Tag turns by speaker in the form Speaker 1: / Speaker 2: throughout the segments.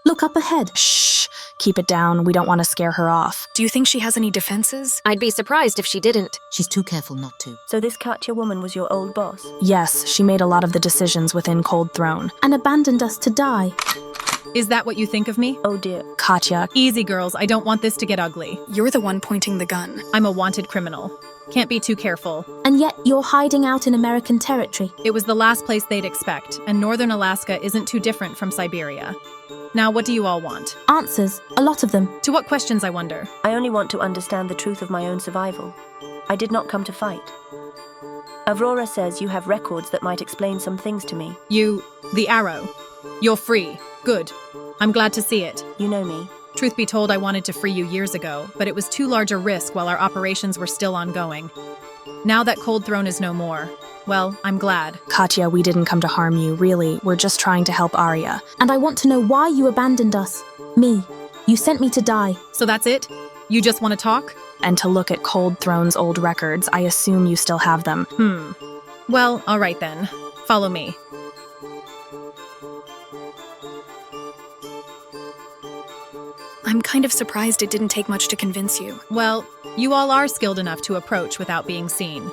Speaker 1: Look up ahead.
Speaker 2: Shh. Keep it down. We don't want to scare her off.
Speaker 3: Do you think she has any defenses?
Speaker 4: I'd be surprised if she didn't.
Speaker 5: She's too careful not to.
Speaker 6: So this Katya woman was your old boss?
Speaker 2: Yes, she made a lot of the decisions within Cold Throne.
Speaker 1: And abandoned us to die.
Speaker 7: Is that what you think of me?
Speaker 6: Oh dear.
Speaker 2: Katya,
Speaker 7: Easy, girls. I don't want this to get ugly.
Speaker 3: You're the one pointing the gun.
Speaker 7: I'm a wanted criminal. Can't be too careful.
Speaker 1: And yet you're hiding out in American territory.
Speaker 7: It was the last place they'd expect, and northern Alaska isn't too different from Siberia. Now, what do you all want?
Speaker 1: Answers, a lot of them.
Speaker 7: To what questions, I wonder?
Speaker 6: I only want to understand the truth of my own survival. I did not come to fight. Aurora says you have records that might explain some things to me.
Speaker 7: The arrow. You're free. Good. I'm glad to see it.
Speaker 6: You know me.
Speaker 7: Truth be told, I wanted to free you years ago, but it was too large a risk while our operations were still ongoing. Now that Cold Throne is no more, well, I'm glad.
Speaker 2: Katya, we didn't come to harm you, really. We're just trying to help Arya.
Speaker 1: And I want to know why you abandoned us. Me. You sent me to die.
Speaker 7: So that's it? You just want to talk?
Speaker 2: And to look at Cold Throne's old records, I assume you still have them.
Speaker 7: Well, all right then. Follow me.
Speaker 3: I'm kind of surprised it didn't take much to convince you.
Speaker 7: Well, you all are skilled enough to approach without being seen.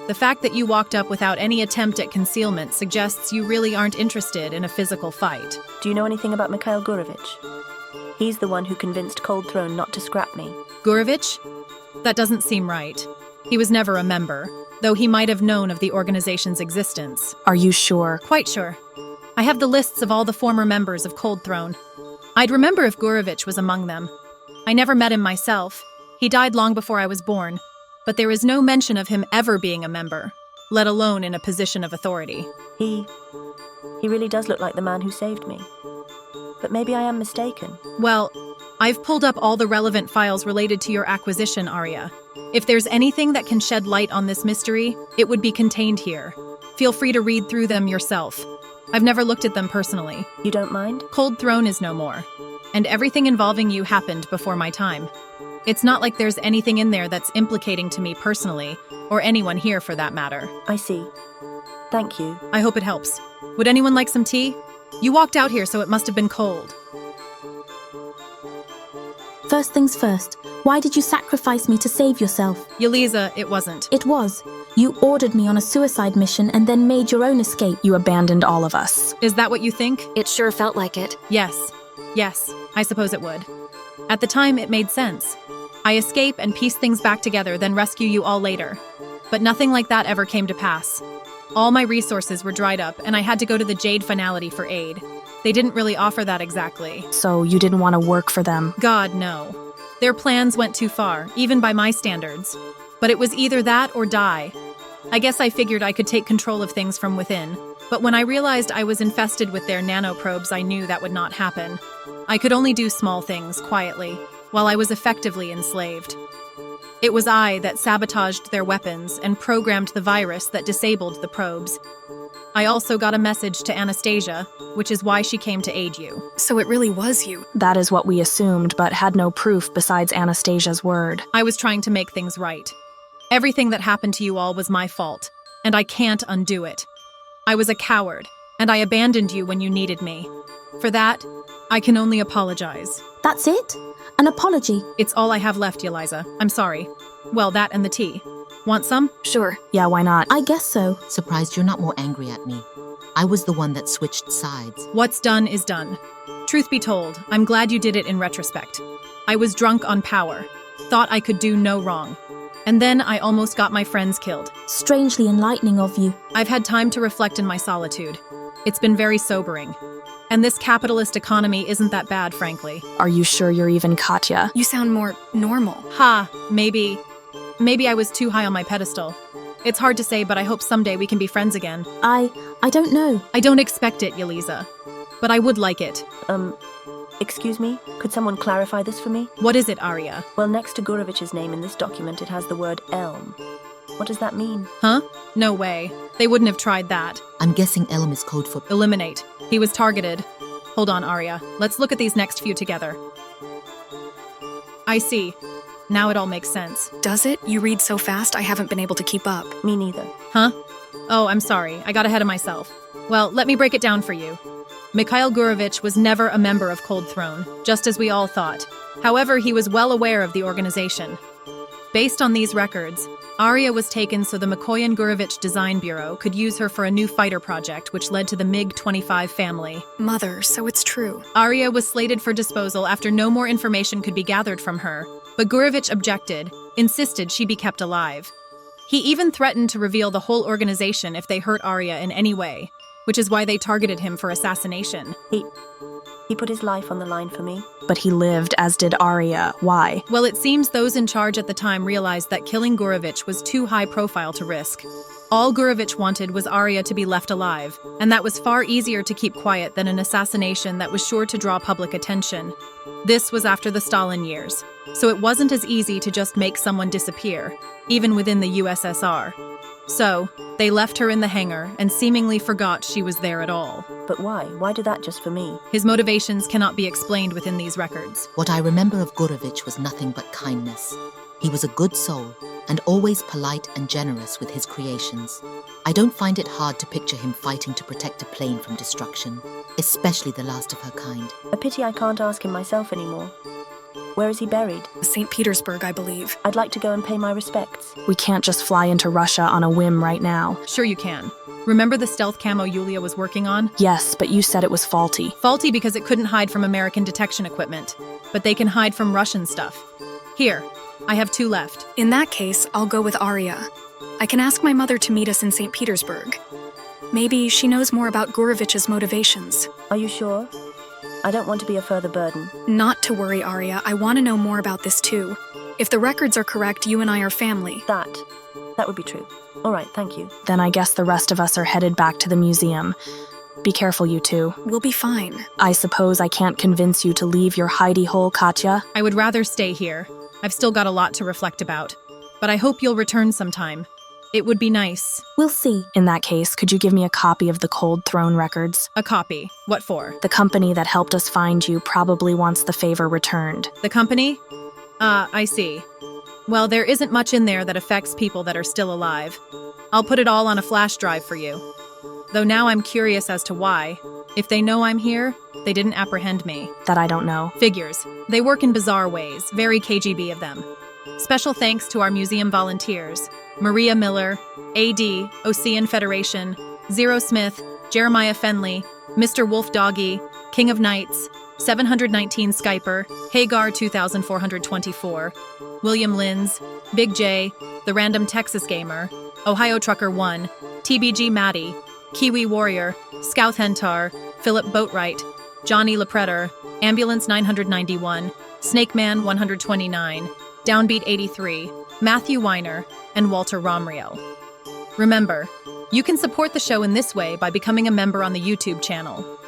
Speaker 7: The fact that you walked up without any attempt at concealment suggests you really aren't interested in a physical fight.
Speaker 6: Do you know anything about Mikhail Gurevich? He's the one who convinced Cold Throne not to scrap me.
Speaker 7: Gurevich? That doesn't seem right. He was never a member, though he might have known of the organization's existence.
Speaker 2: Are you sure?
Speaker 7: Quite sure. I have the lists of all the former members of Cold Throne. I'd remember if Gurevich was among them. I never met him myself. He died long before I was born, but there is no mention of him ever being a member, let alone in a position of authority.
Speaker 6: He really does look like the man who saved me. But maybe I am mistaken.
Speaker 7: Well, I've pulled up all the relevant files related to your acquisition, Arya. If there's anything that can shed light on this mystery, it would be contained here. Feel free to read through them yourself. I've never looked at them personally.
Speaker 6: You don't mind?
Speaker 7: Cold Throne is no more, and everything involving you happened before my time. It's not like there's anything in there that's implicating to me personally, or anyone here for that matter.
Speaker 6: I see. Thank you.
Speaker 7: I hope it helps. Would anyone like some tea? You walked out here, so it must have been cold.
Speaker 1: First things first, why did you sacrifice me to save yourself?
Speaker 7: Yeliza, it wasn't.
Speaker 1: It was. You ordered me on a suicide mission and then made your own escape.
Speaker 2: You abandoned all of us.
Speaker 7: Is that what you think?
Speaker 4: It sure felt like it.
Speaker 7: Yes, I suppose it would. At the time, it made sense. I escape and piece things back together, then rescue you all later. But nothing like that ever came to pass. All my resources were dried up, and I had to go to the Jade Finality for aid. They didn't really offer that exactly.
Speaker 2: So you didn't want to work for them?
Speaker 7: God, no. Their plans went too far, even by my standards. But it was either that or die. I guess I figured I could take control of things from within. But when I realized I was infested with their nanoprobes, I knew that would not happen. I could only do small things, quietly, while I was effectively enslaved. It was I that sabotaged their weapons and programmed the virus that disabled the probes. I also got a message to Anastasia, which is why she came to aid you.
Speaker 3: So it really was you.
Speaker 2: That is what we assumed, but had no proof besides Anastasia's word.
Speaker 7: I was trying to make things right. Everything that happened to you all was my fault, and I can't undo it. I was a coward, and I abandoned you when you needed me. For that, I can only apologize.
Speaker 1: That's it? An apology?
Speaker 7: It's all I have left, Eliza. I'm sorry. Well, that and the tea. Want some?
Speaker 3: Sure.
Speaker 2: Yeah, why not?
Speaker 1: I guess so.
Speaker 5: Surprised you're not more angry at me. I was the one that switched sides.
Speaker 7: What's done is done. Truth be told, I'm glad you did it in retrospect. I was drunk on power, thought I could do no wrong. And then I almost got my friends killed.
Speaker 1: Strangely enlightening of you.
Speaker 7: I've had time to reflect in my solitude. It's been very sobering. And this capitalist economy isn't that bad, frankly.
Speaker 2: Are you sure you're even Katya?
Speaker 3: You sound more normal.
Speaker 7: Maybe I was too high on my pedestal. It's hard to say, but I hope someday we can be friends again.
Speaker 1: I don't know.
Speaker 7: I don't expect it, Yeliza. But I would like it.
Speaker 6: Excuse me? Could someone clarify this for me?
Speaker 7: What is it, Arya?
Speaker 6: Well, next to Gurevich's name in this document, it has the word Elm. What does that mean?
Speaker 7: Huh? No way. They wouldn't have tried that.
Speaker 5: I'm guessing Elm is code for
Speaker 7: Eliminate. He was targeted. Hold on, Arya. Let's look at these next few together. I see. Now it all makes sense.
Speaker 3: Does it? You read so fast, I haven't been able to keep up.
Speaker 6: Me neither.
Speaker 7: Huh? Oh, I'm sorry. I got ahead of myself. Well, let me break it down for you. Mikhail Gurevich was never a member of Cold Throne, just as we all thought. However, he was well aware of the organization. Based on these records, Arya was taken so the Mikoyan Gurevich Design Bureau could use her for a new fighter project, which led to the MiG-25 family.
Speaker 3: Mother, so it's true.
Speaker 7: Arya was slated for disposal after no more information could be gathered from her, but Gurevich objected, insisted she be kept alive. He even threatened to reveal the whole organization if they hurt Arya in any way, which is why they targeted him for assassination.
Speaker 6: He put his life on the line for me.
Speaker 2: But he lived, as did Arya. Why?
Speaker 7: Well, it seems those in charge at the time realized that killing Gurevich was too high profile to risk. All Gurevich wanted was Arya to be left alive, and that was far easier to keep quiet than an assassination that was sure to draw public attention. This was after the Stalin years, so it wasn't as easy to just make someone disappear, even within the USSR. So, they left her in the hangar and seemingly forgot she was there at all.
Speaker 6: But why? Why do that just for me?
Speaker 7: His motivations cannot be explained within these records.
Speaker 5: What I remember of Gurevich was nothing but kindness. He was a good soul and always polite and generous with his creations. I don't find it hard to picture him fighting to protect a plane from destruction, especially the last of her kind.
Speaker 6: A pity I can't ask him myself anymore. Where is he buried?
Speaker 3: St. Petersburg, I believe.
Speaker 6: I'd like to go and pay my respects.
Speaker 2: We can't just fly into Russia on a whim right now.
Speaker 7: Sure you can. Remember the stealth camo Yulia was working on?
Speaker 2: Yes, but you said it was faulty.
Speaker 7: Faulty because it couldn't hide from American detection equipment, but they can hide from Russian stuff. Here, I have 2 left.
Speaker 3: In that case, I'll go with Arya. I can ask my mother to meet us in St. Petersburg. Maybe she knows more about Gurevich's motivations.
Speaker 6: Are you sure? I don't want to be a further burden.
Speaker 3: Not to worry, Arya. I want to know more about this too. If the records are correct, you and I are family.
Speaker 6: That would be true. All right, thank you.
Speaker 2: Then I guess the rest of us are headed back to the museum. Be careful, you two.
Speaker 3: We'll be fine.
Speaker 2: I suppose I can't convince you to leave your hidey hole, Katya?
Speaker 7: I would rather stay here. I've still got a lot to reflect about. But I hope you'll return sometime. It would be nice.
Speaker 1: We'll see.
Speaker 2: In that case, could you give me a copy of the Cold Throne records?
Speaker 7: A copy. What for?
Speaker 2: The company that helped us find you probably wants the favor returned.
Speaker 7: The company? I see. Well, there isn't much in there that affects people that are still alive. I'll put it all on a flash drive for you. Though now I'm curious as to why. If they know I'm here, they didn't apprehend me.
Speaker 2: That I don't know.
Speaker 7: Figures. They work in bizarre ways, very KGB of them. Special thanks to our museum volunteers, Maria Miller, AD, Ocean Federation, Zero Smith, Jeremiah Fenley, Mr. Wolf Doggy, King of Knights, 719 Skyper, Hagar 2424, William Linz, Big J, The Random Texas Gamer, Ohio Trucker 1, TBG Maddie, Kiwi Warrior, Scout Hentar, Philip Boatwright, Johnny LePredator, Ambulance 991, Snake Man 129, Downbeat 83, Matthew Weiner, and Walter Romriel. Remember, you can support the show in this way by becoming a member on the YouTube channel.